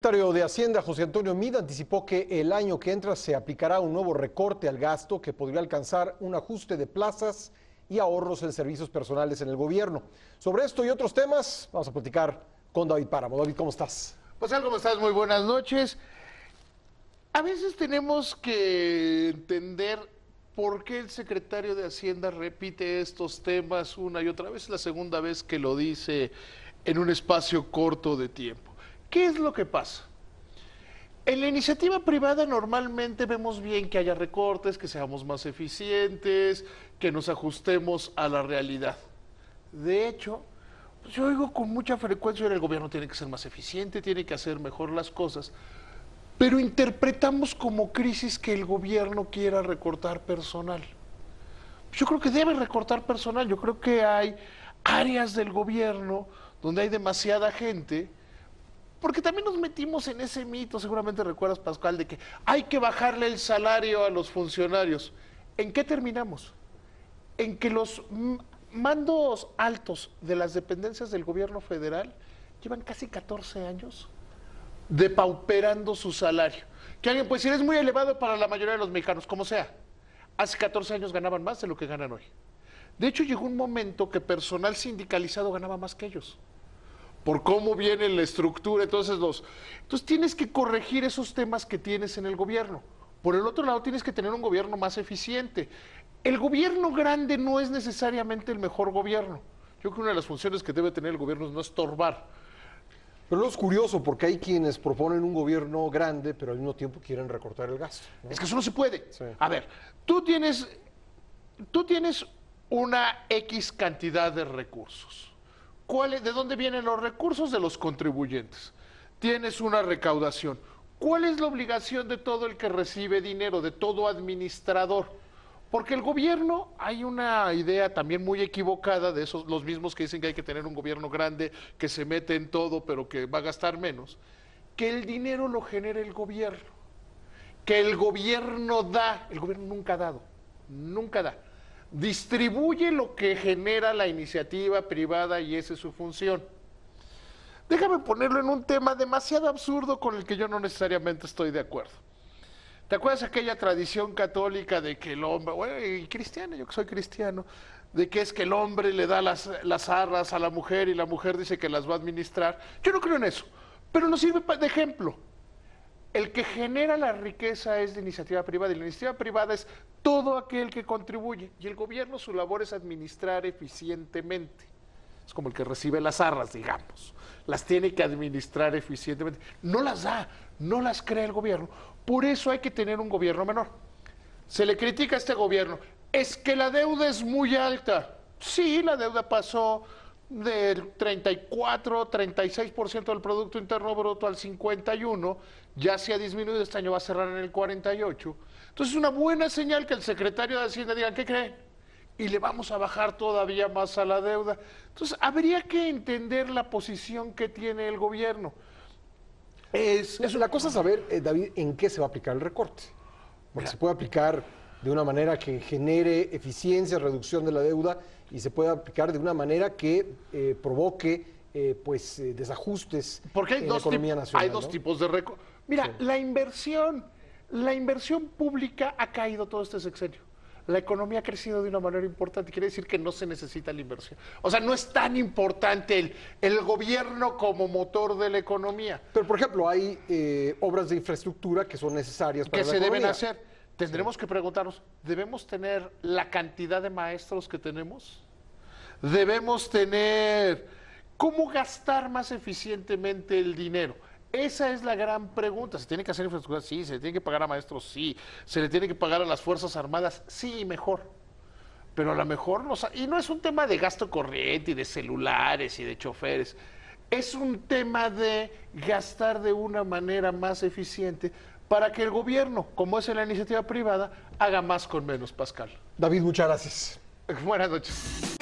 Secretario de Hacienda, José Antonio Meade, anticipó que el año que entra se aplicará un nuevo recorte al gasto que podría alcanzar un ajuste de plazas y ahorros en servicios personales en el gobierno. Sobre esto y otros temas, vamos a platicar con David Páramo. David, ¿cómo estás? Pues ¿cómo estás? Muy buenas noches. A veces tenemos que entender por qué el secretario de Hacienda repite estos temas una y otra vez. Es la segunda vez que lo dice en un espacio corto de tiempo. ¿Qué es lo que pasa? En la iniciativa privada normalmente vemos bien que haya recortes, que seamos más eficientes, que nos ajustemos a la realidad. De hecho, yo oigo con mucha frecuencia que el gobierno tiene que ser más eficiente, tiene que hacer mejor las cosas, pero interpretamos como crisis que el gobierno quiera recortar personal. Yo creo que debe recortar personal, yo creo que hay áreas del gobierno donde hay demasiada gente, porque también nos metimos en ese mito, seguramente recuerdas, Pascual, de que hay que bajarle el salario a los funcionarios. ¿En qué terminamos? En que los mandos altos de las dependencias del gobierno federal llevan casi 14 años depauperando su salario. Que alguien puede decir, es muy elevado para la mayoría de los mexicanos, como sea. Hace 14 años ganaban más de lo que ganan hoy. De hecho, llegó un momento que personal sindicalizado ganaba más que ellos. Por cómo viene la estructura, entonces tienes que corregir esos temas que tienes en el gobierno. Por el otro lado, tienes que tener un gobierno más eficiente. El gobierno grande no es necesariamente el mejor gobierno. Yo creo que una de las funciones que debe tener el gobierno es no estorbar. Pero luego es curioso porque hay quienes proponen un gobierno grande, pero al mismo tiempo quieren recortar el gasto, ¿no? Es que eso no se puede. Sí. A ver, tú tienes una X cantidad de recursos. ¿De dónde vienen los recursos? De los contribuyentes. Tienes una recaudación. ¿Cuál es la obligación de todo el que recibe dinero, de todo administrador? Porque el gobierno, hay una idea también muy equivocada de esos, los mismos que dicen que hay que tener un gobierno grande, que se mete en todo, pero que va a gastar menos, que el dinero lo genera el gobierno, que el gobierno nunca ha dado, nunca da. Distribuye lo que genera la iniciativa privada y esa es su función. Déjame ponerlo en un tema demasiado absurdo con el que yo no necesariamente estoy de acuerdo. ¿Te acuerdas aquella tradición católica de que el hombre, bueno, y cristiano, yo que soy cristiano, de que es que el hombre le da las arras a la mujer y la mujer dice que las va a administrar? Yo no creo en eso, pero nos sirve de ejemplo. El que genera la riqueza es la iniciativa privada, y la iniciativa privada es todo aquel que contribuye, y el gobierno su labor es administrar eficientemente. Es como el que recibe las arras, digamos. Las tiene que administrar eficientemente. No las da, no las crea el gobierno. Por eso hay que tener un gobierno menor. Se le critica a este gobierno. Es que la deuda es muy alta. Sí, la deuda pasó del 34, 36% del Producto Interno Bruto al 51%. Ya se ha disminuido, este año va a cerrar en el 48%. Entonces es una buena señal que el secretario de Hacienda diga, ¿qué creen? Y le vamos a bajar todavía más a la deuda. Entonces, habría que entender la posición que tiene el gobierno. La cosa es saber, David, en qué se va a aplicar el recorte. Porque se puede aplicar de una manera que genere eficiencia, reducción de la deuda, y se puede aplicar de una manera que provoque desajustes en la economía nacional. Hay dos tipos de recorte. Mira, sí. La inversión pública ha caído todo este sexenio. La economía ha crecido de una manera importante, quiere decir que no se necesita la inversión. O sea, no es tan importante el gobierno como motor de la economía. Pero, por ejemplo, hay obras de infraestructura que son necesarias para la economía. Que se deben hacer. Tendremos que preguntarnos, ¿debemos tener la cantidad de maestros que tenemos? ¿Debemos tener cómo gastar más eficientemente el dinero? Esa es la gran pregunta. ¿Se tiene que hacer infraestructura? Sí. ¿Se le tiene que pagar a maestros? Sí. ¿Se le tiene que pagar a las Fuerzas Armadas? Sí, mejor. Pero a lo mejor y no es un tema de gasto corriente y de celulares y de choferes. Es un tema de gastar de una manera más eficiente para que el gobierno, como es en la iniciativa privada, haga más con menos, Pascal. David, muchas gracias. Buenas noches.